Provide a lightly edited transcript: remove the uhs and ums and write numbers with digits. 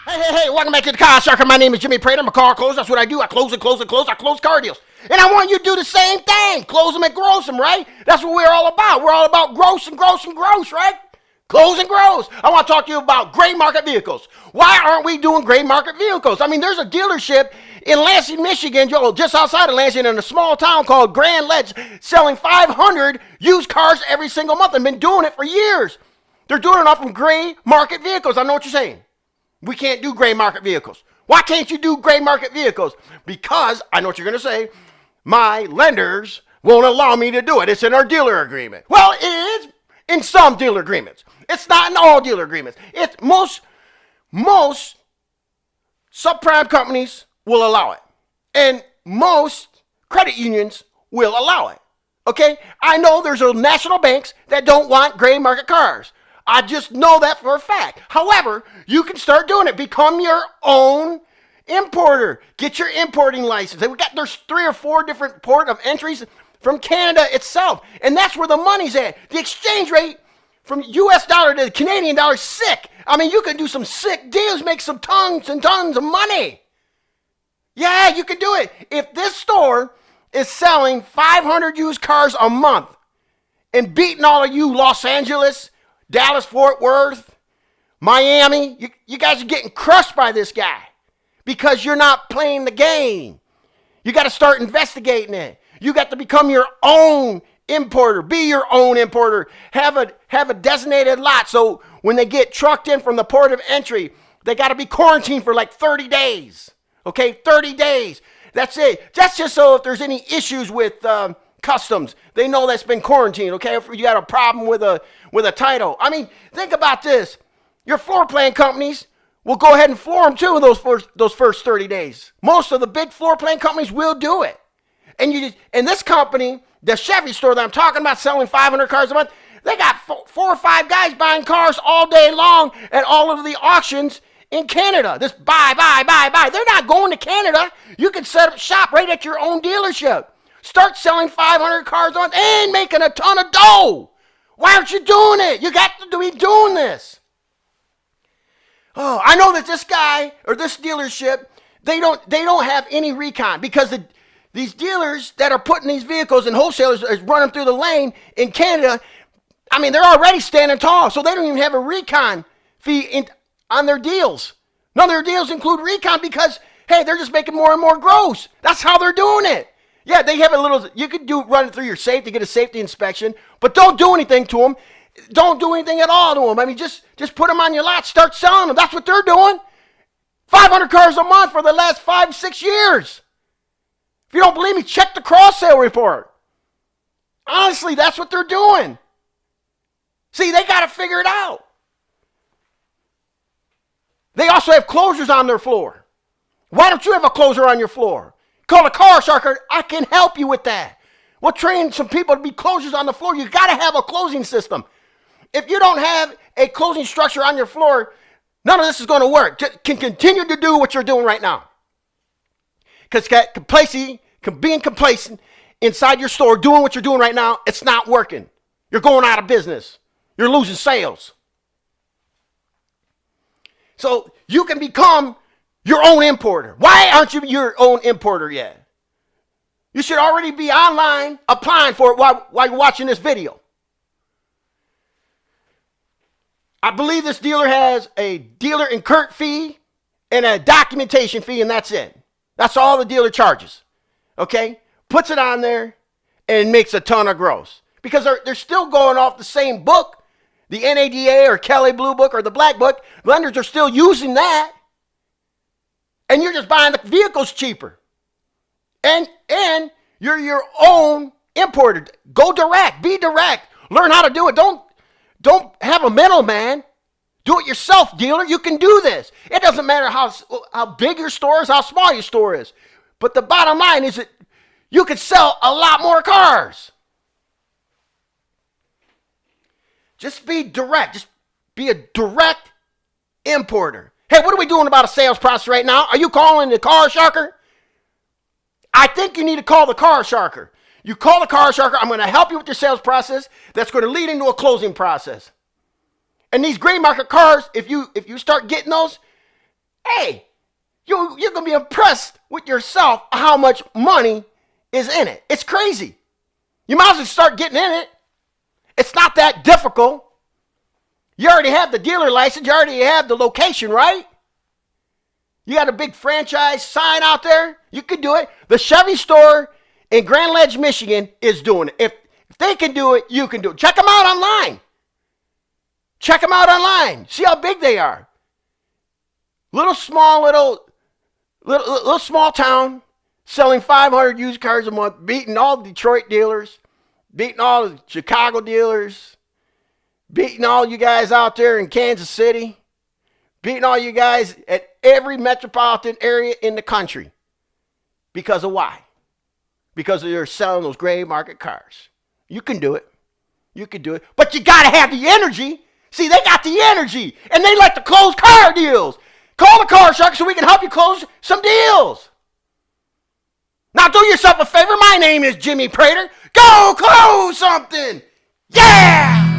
Hey, welcome back to the Car Sharker. My name is Jimmy Prater. I'm a car closer. That's what I do. I close and close and close. I close car deals. And I want you to do the same thing. Close them and gross them, right? That's what we're all about. We're all about gross and gross and gross, right? Close and gross. I want to talk to you about gray market vehicles. Why aren't we doing gray market vehicles? I mean, there's a dealership in Lansing, Michigan, just outside of Lansing, in a small town called Grand Ledge, selling 500 used cars every single month. They've been doing it for years. They're doing it off from gray market vehicles. I know what you're saying. We can't do gray market vehicles. Why can't you do gray market vehicles? Because, I know what you're going to say, my lenders won't allow me to do it. It's in our dealer agreement. Well, it is in some dealer agreements. It's not in all dealer agreements. It's most subprime companies will allow it. And most credit unions will allow it. Okay? I know there's national banks that don't want gray market cars. I just know that for a fact. However, you can start doing it. Become your own importer. Get your importing license. There's 3 or 4 different port of entries from Canada itself. And that's where the money's at. The exchange rate from US dollar to the Canadian dollar is sick. I mean, you can do some sick deals, make some tons and tons of money. Yeah, you can do it. If this store is selling 500 used cars a month and beating all of you Los Angeles, Dallas, Fort Worth, Miami, you guys are getting crushed by this guy because you're not playing the game. You got to start investigating it. You got to become your own importer. Be your own importer. Have a designated lot so when they get trucked in from the port of entry, they got to be quarantined for like 30 days. Okay, 30 days. That's it. That's just so if there's any issues with customs, they know that's been quarantined. Okay, if you got a problem with a title. I mean, think about this. Your floor plan companies will go ahead and floor them too those first 30 days. Most of the big floor plan companies will do it. And this company, the Chevy store that I'm talking about, selling 500 cars a month, they got 4 or 5 guys buying cars all day long at all of the auctions in Canada. This buy. They're not going to Canada. You can set up shop right at your own dealership. Start selling 500 cars a month and making a ton of dough. Why aren't you doing it? You got to be doing this. Oh, I know that this guy or this dealership, they don't have any recon because these dealers that are putting these vehicles and wholesalers is running through the lane in Canada, I mean, they're already standing tall, so they don't even have a recon fee on their deals. None of their deals include recon because, hey, they're just making more and more gross. That's how they're doing it. Yeah, they have you could run it through your safety, get a safety inspection, but don't do anything to them. Don't do anything at all to them. I mean, just put them on your lot, start selling them. That's what they're doing. 500 cars a month for the last 5-6 years. If you don't believe me, check the cross-sale report. Honestly, that's what they're doing. See, they got to figure it out. They also have closures on their floor. Why don't you have a closer on your floor? Call a car sharker. I can help you with that. We'll train some people to be closers on the floor. You got to have a closing system. If you don't have a closing structure on your floor, none of this is going to work. Can continue to do what you're doing right now. Because being complacent inside your store, doing what you're doing right now, it's not working. You're going out of business. You're losing sales. So you can become your own importer. Why aren't you your own importer yet? You should already be online applying for it while you're watching this video. I believe this dealer has a dealer incurred fee and a documentation fee, and that's it. That's all the dealer charges. Okay? Puts it on there and makes a ton of gross. Because they're still going off the same book, the NADA or Kelly Blue Book or the Black Book. Lenders are still using that. And you're just buying the vehicles cheaper. And you're your own importer. Go direct. Be direct. Learn how to do it. Don't have a middleman. Do it yourself, dealer. You can do this. It doesn't matter how big your store is, how small your store is. But the bottom line is that you could sell a lot more cars. Just be direct. Just be a direct importer. Hey, what are we doing about a sales process right now? Are you calling the car sharker? I think you need to call the car sharker. You call the car sharker. I'm going to help you with your sales process. That's going to lead into a closing process. And these gray market cars, if you start getting those, hey, you're going to be impressed with yourself how much money is in it. It's crazy. You might as well start getting in it. It's not that difficult. You already have the dealer license. You already have the location, right? You got a big franchise sign out there. You can do it. The Chevy store in Grand Ledge, Michigan is doing it. If they can do it, you can do it. Check them out online. Check them out online. See how big they are. Little small town, selling 500 used cars a month, beating all the Detroit dealers, beating all the Chicago dealers, beating all you guys out there in Kansas City, beating all you guys at every metropolitan area in the country. Because of why? Because they're selling those gray market cars. You can do it. You can do it. But you got to have the energy. See, they got the energy, and they like to close car deals. Call the Car Shark so we can help you close some deals. Now do yourself a favor. My name is Jimmy Prater. Go close something. Yeah!